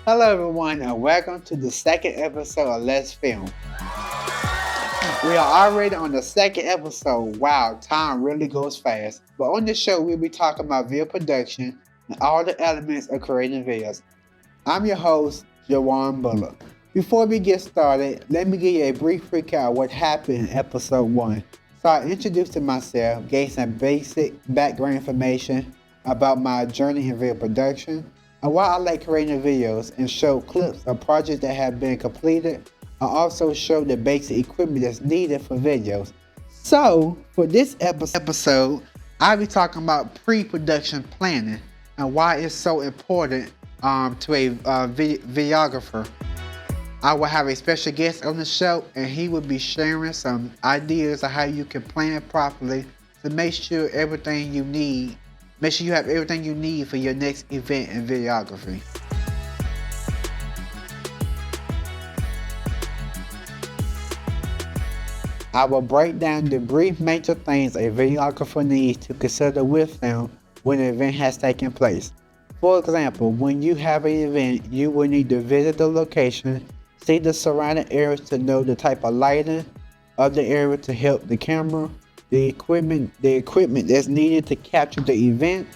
Hello, everyone, and welcome to the second episode of Let's Film. We are already on the second episode. Wow, time really goes fast. But on this show, we'll be talking about video production and all the elements of creating videos. I'm your host, Jawawn Bullock. Before we get started, let me give you a brief recap of what happened in episode 1. So I introduced myself, gave some basic background information about my journey in video production, and why I like creating videos, and showed clips of projects that have been completed. I also showed the basic equipment that's needed for videos. So for this episode, I'll be talking about pre-production planning and why it's so important to a videographer. I will have a special guest on the show, and he will be sharing some ideas of how you can plan properly to make sure everything you need. Make sure you have everything you need for your next event in videography. I will break down the brief major things a videographer needs to consider with film when an event has taken place. For example, when you have an event, you will need to visit the location, see the surrounding areas to know the type of lighting of the area to help the camera, the equipment that's needed to capture the event,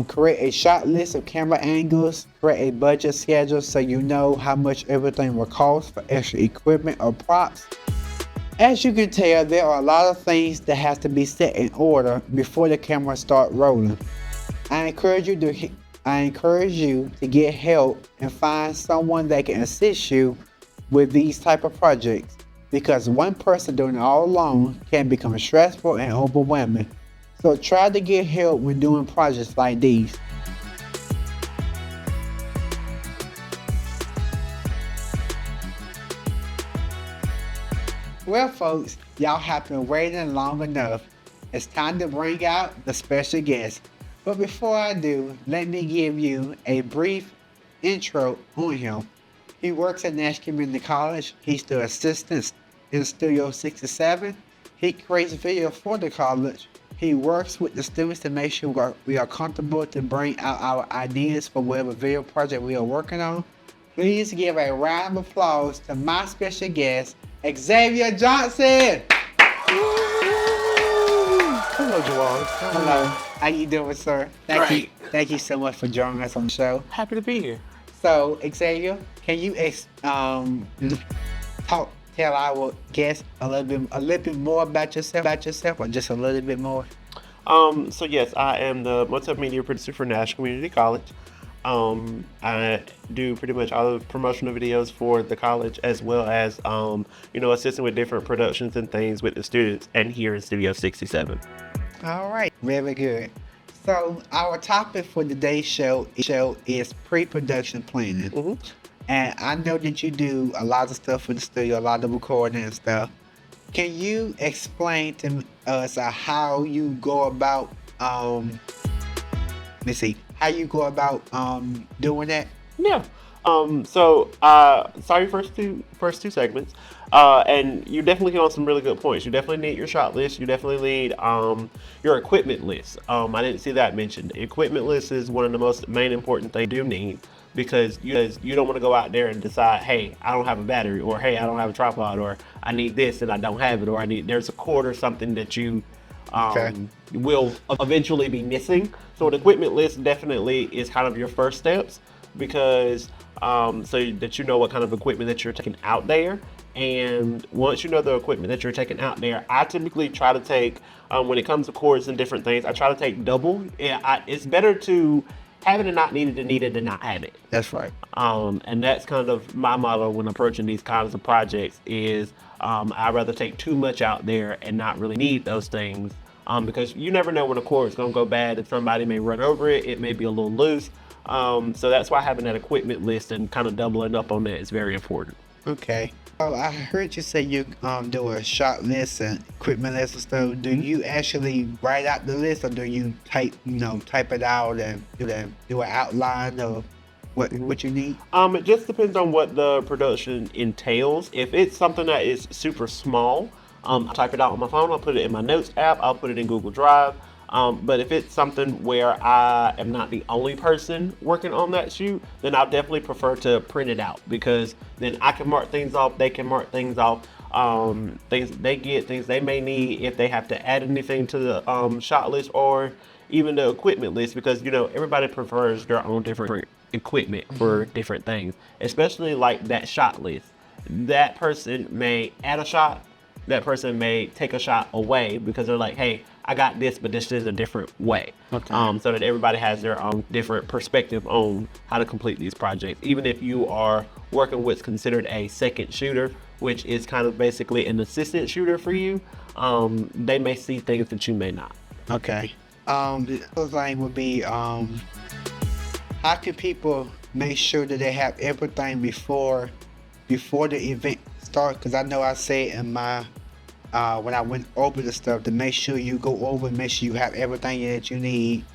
create a shot list of camera angles, create a budget schedule so you know how much everything will cost for extra equipment or props. As you can tell, there are a lot of things that have to be set in order before the camera starts rolling. I encourage you to get help and find someone that can assist you with these type of projects, because one person doing it all alone can become stressful and overwhelming. So try to get help when doing projects like these. Well, folks, y'all have been waiting long enough. It's time to bring out the special guest. But before I do, let me give you a brief intro on him. He works at Nash Community College. He's the assistant in Studio 67. He creates videos for the college. He works with the students to make sure we are comfortable to bring out our ideas for whatever video project we are working on. Please give a round of applause to my special guest, Xavier Johnson. Hello, Jawawn. Hello. How you doing, sir? Thank you so much for joining us on the show. Happy to be here. So, Xavier, can you tell our guests a little bit more about yourself, or just a little bit more? So yes, I am the multimedia producer for Nash Community College. I do pretty much all the promotional videos for the college, as well as assisting with different productions and things with the students, and here in Studio 67. All right, very good. So our topic for today's show is pre-production planning. Mm-hmm. And I know that you do a lot of stuff in the studio, a lot of recording and stuff. Can you explain to us how you go about how you go about doing that? Yeah. Sorry, first two segments. And you definitely hit on some really good points. You definitely need your shot list. You definitely need your equipment list. I didn't see that mentioned. Equipment list is one of the most main important things you do need, because you don't want to go out there and decide, hey, I don't have a battery, or hey, I don't have a tripod, or I need this and I don't have it, or there's a cord or something that you will eventually be missing. So an equipment list definitely is kind of your first steps, because so that you know what kind of equipment that you're taking out there. And once you know the equipment that you're taking out there, I typically try to take, when it comes to cords and different things, I try to take double. It's better to have it and not need it than need it and not have it. That's right. And that's kind of my motto when approaching these kinds of projects is I'd rather take too much out there and not really need those things, because you never know when a cord is going to go bad, and somebody may run over it. It may be a little loose. So that's why having that equipment list and kind of doubling up on that is very important. Okay. Oh, I heard you say you do a shot list and equipment list and stuff. Do you actually write out the list, or do you type it out and do an outline of what you need? It just depends on what the production entails. If it's something that is super small, I'll type it out on my phone. I'll put it in my notes app. I'll put it in Google Drive. But if it's something where I am not the only person working on that shoot, then I'll definitely prefer to print it out, because then I can mark things off, they can mark things off, things they get, things they may need, if they have to add anything to the shot list or even the equipment list, because everybody prefers their own different equipment for different things, especially like that shot list. That person may add a shot, that person may take a shot away because they're like, hey, I got this, but this is a different way. Okay. So that everybody has their own different perspective on how to complete these projects. Even if you are working with considered a second shooter, which is kind of basically an assistant shooter for you, they may see things that you may not. Okay. The other thing would be, how can people make sure that they have everything before the event starts? Because I know I said in my when I went over the stuff, to make sure you go over and make sure you have everything that you need.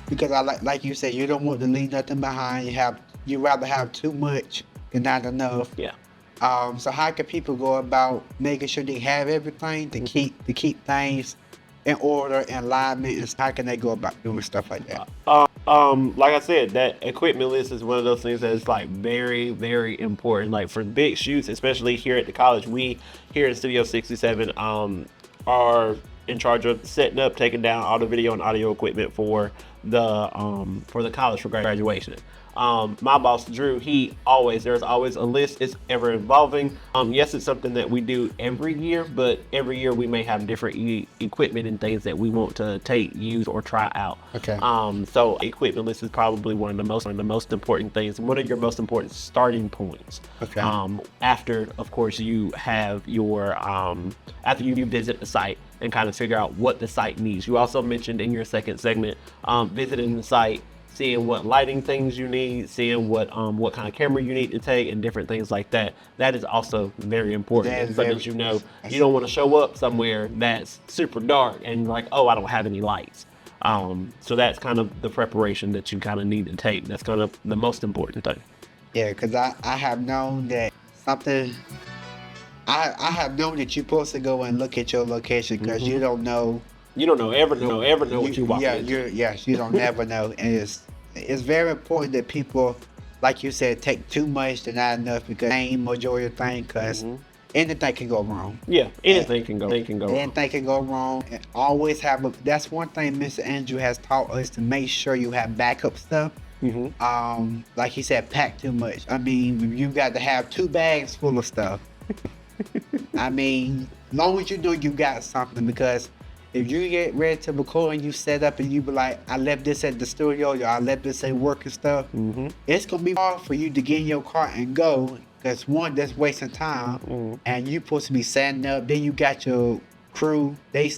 Because like you said, you don't want to leave nothing behind. You rather have too much than not enough. Yeah. So how can people go about making sure they have everything to keep things in order and alignment? And how can they go about doing stuff like that? Like I said, that equipment list is one of those things that is like very, very important. Like for big shoots, especially here at the college, we here at Studio 67 are in charge of setting up, taking down all the video and audio equipment for the college for graduation. My boss Drew, there's always a list. It's ever evolving. Yes, it's something that we do every year, but every year we may have different equipment and things that we want to use or try out. Okay. So equipment list is probably one of the most important things. One of your most important starting points. Okay. After, of course, you have your after you visit the site and kind of figure out what the site needs. You also mentioned in your second segment, visiting the site, seeing what lighting things you need, seeing what kind of camera you need to take, and different things like that. That is also very important. So that you don't want to show up somewhere that's super dark and you're like, oh, I don't have any lights. So that's kind of the preparation that you kind of need to take. That's kind of the most important thing. Yeah, because I have known that something. I have known that you're supposed to go and look at your location because you don't know. You don't ever know what you walk into. You don't never know. And it's very important that people, like you said, take too much to not enough, because same majority of things, because anything can go wrong. Yeah, anything can go wrong. Anything can go wrong. And always that's one thing Mr. Andrew has taught us, to make sure you have backup stuff. Like he said, pack too much. I mean, you got to have 2 bags full of stuff. I mean, long as you know you got something, because if you get ready to record and you set up and you be like, I left this at the studio, or I left this at work and stuff, it's going to be hard for you to get in your car and go, because one, that's wasting time, and you supposed to be setting up, then you got your crew, they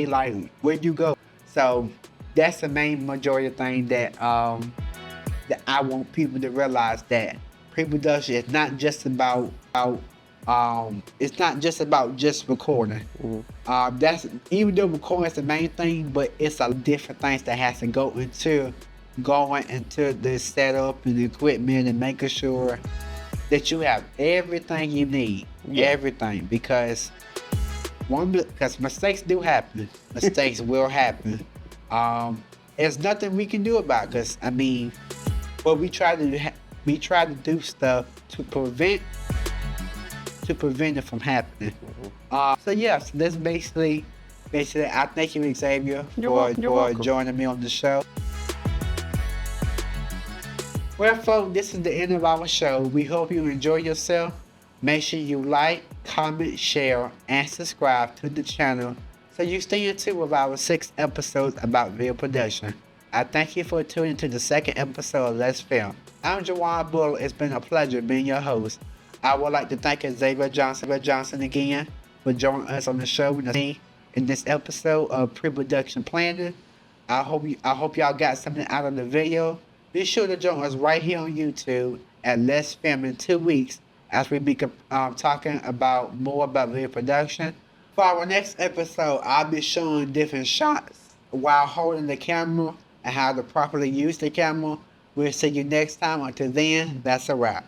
like, where'd you go? So that's the main majority thing that I want people to realize, that pre-production is not just about it's not just about just recording. That's, even though recording is the main thing, but it's a different things that has to go into the setup and the equipment, and making sure that you have everything you need. Everything, because mistakes do happen. Mistakes will happen. There's nothing we can do about it, because I mean, what we try to do stuff to prevent it from happening. So yes, that's basically I thank you, Xavier, for joining me on the show. Well, folks, this is the end of our show. We hope you enjoy yourself. Make sure you like, comment, share, and subscribe to the channel so you stay in tune with our 6 episodes about video production. I thank you for tuning to the second episode of Let's Film. I'm Jawawn Bullock. It's been a pleasure being your host. I would like to thank Xavier Johnson again for joining us on the show in this episode of pre-production planning. I hope y'all got something out of the video. Be sure to join us right here on YouTube at Let's Film in 2 weeks, as we be talking more about video production. For our next episode, I'll be showing different shots while holding the camera and how to properly use the camera. We'll see you next time. Until then, that's a wrap.